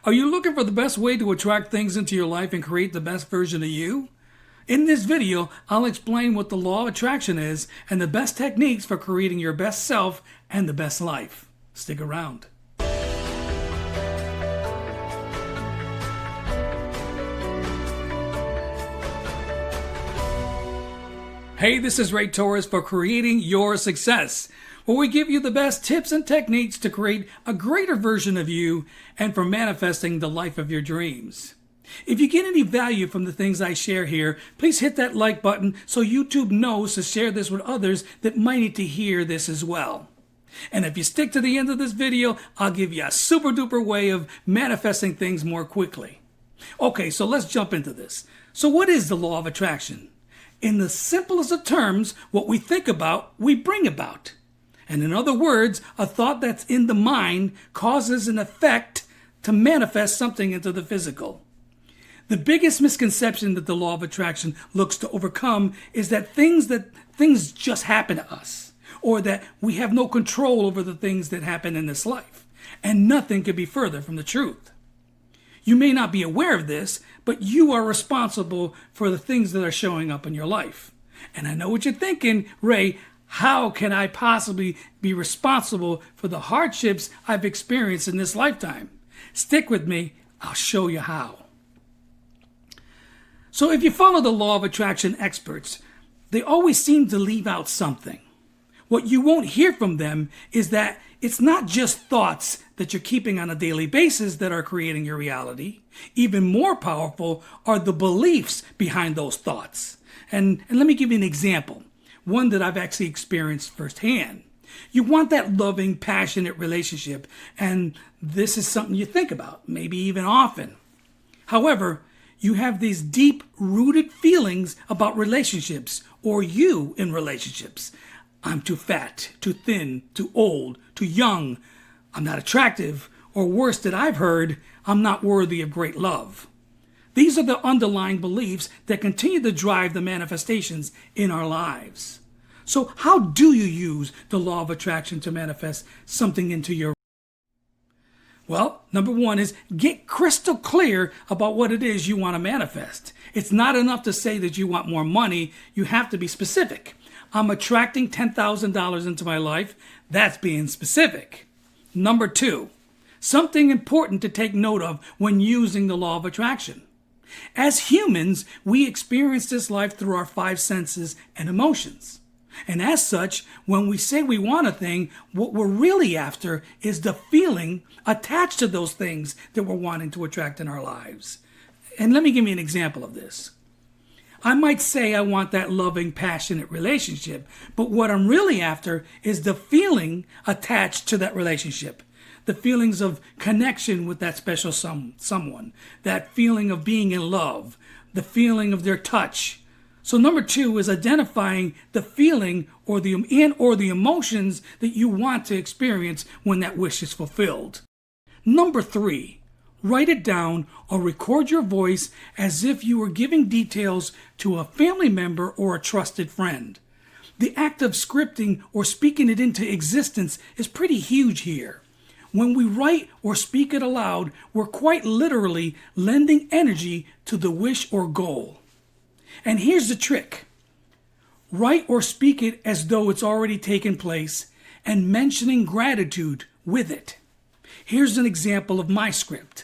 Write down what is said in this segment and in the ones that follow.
Are you looking for the best way to attract things into your life and create the best version of you? In this video, I'll explain what the law of attraction is and the best techniques for creating your best self and the best life. Stick around. Hey, this is Ray Torres for Creating Your Success, where we give you the best tips and techniques to create a greater version of you and for manifesting the life of your dreams. If you get any value from the things I share here, please hit that like button so YouTube knows to share this with others that might need to hear this as well. And if you stick to the end of this video, I'll give you a super duper way of manifesting things more quickly. Okay, so let's jump into this. So what is the law of attraction? In the simplest of terms, what we think about, we bring about. And in other words, a thought that's in the mind causes an effect to manifest something into the physical. The biggest misconception that the law of attraction looks to overcome is that things just happen to us, or that we have no control over the things that happen in this life. And nothing could be further from the truth. You may not be aware of this, but you are responsible for the things that are showing up in your life. And I know what you're thinking, Ray, how can I possibly be responsible for the hardships I've experienced in this lifetime? Stick with me, I'll show you how. So if you follow the law of attraction experts, they always seem to leave out something. What you won't hear from them is that it's not just thoughts that you're keeping on a daily basis that are creating your reality. Even more powerful are the beliefs behind those thoughts. And let me give you an example, one that I've actually experienced firsthand. You want that loving, passionate relationship, and this is something you think about, maybe even often. However, you have these deep-rooted feelings about relationships, or you in relationships. I'm too fat, too thin, too old, too young. I'm not attractive, or worse that I've heard, I'm not worthy of great love. These are the underlying beliefs that continue to drive the manifestations in our lives. So how do you use the law of attraction to manifest something into your life? Well, number one is get crystal clear about what it is you want to manifest. It's not enough to say that you want more money. You have to be specific. I'm attracting $10,000 into my life. That's being specific. Number two, something important to take note of when using the law of attraction. As humans, we experience this life through our five senses and emotions. And as such, when we say we want a thing, what we're really after is the feeling attached to those things that we're wanting to attract in our lives. And let me give you an example of this. I might say I want that loving, passionate relationship, but what I'm really after is the feeling attached to that relationship. The feelings of connection with that special someone, that feeling of being in love, the feeling of their touch. So number two is identifying the feeling or the emotions that you want to experience when that wish is fulfilled. Number three, write it down or record your voice as if you were giving details to a family member or a trusted friend. The act of scripting or speaking it into existence is pretty huge here. When we write or speak it aloud, we're quite literally lending energy to the wish or goal. And here's the trick. Write or speak it as though it's already taken place and mentioning gratitude with it. Here's an example of my script.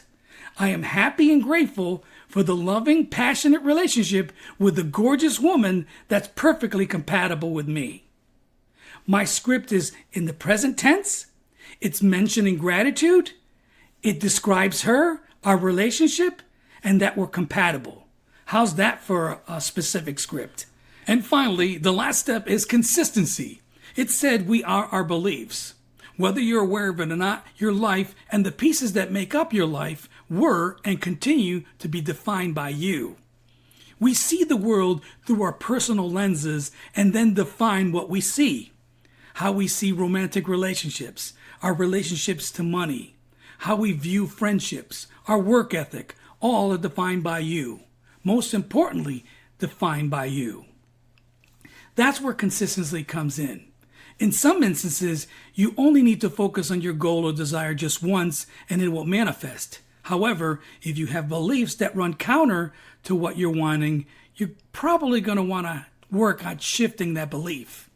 I am happy and grateful for the loving, passionate relationship with a gorgeous woman that's perfectly compatible with me. My script is in the present tense. It's mentioning gratitude. It describes her, our relationship, and that we're compatible. How's that for a specific script? And finally, the last step is consistency. It said we are our beliefs. Whether you're aware of it or not, your life and the pieces that make up your life were and continue to be defined by you. We see the world through our personal lenses and then define what we see. How we see romantic relationships, our relationships to money, how we view friendships, our work ethic, all are defined by you. Most importantly, defined by you. That's where consistency comes in. In some instances, you only need to focus on your goal or desire just once and it will manifest. However, if you have beliefs that run counter to what you're wanting, you're probably going to want to work on shifting that belief.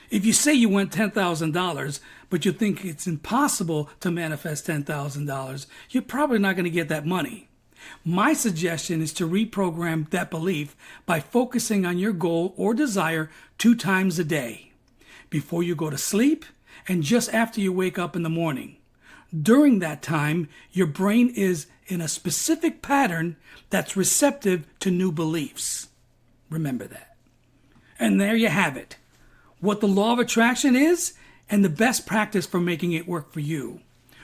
If you say you want $10,000, but you think it's impossible to manifest $10,000, you're probably not going to get that money. My suggestion is to reprogram that belief by focusing on your goal or desire 2 times a day, before you go to sleep and just after you wake up in the morning. During that time, your brain is in a specific pattern that's receptive to new beliefs. Remember that. And there you have it. What the law of attraction is and the best practice for making it work for you.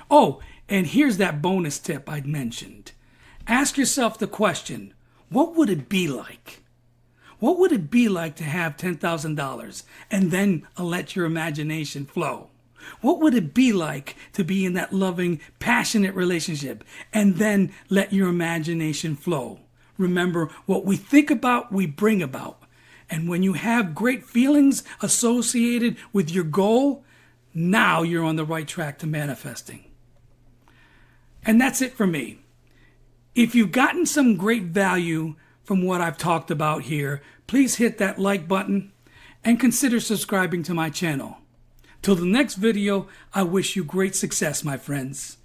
Oh, and here's that bonus tip I'd mentioned. Ask yourself the question, what would it be like? What would it be like to have $10,000 and then let your imagination flow? What would it be like to be in that loving, passionate relationship and then let your imagination flow? Remember, what we think about, we bring about. And when you have great feelings associated with your goal, now you're on the right track to manifesting. And that's it for me. If you've gotten some great value from what I've talked about here, please hit that like button and consider subscribing to my channel. Till the next video, I wish you great success, my friends.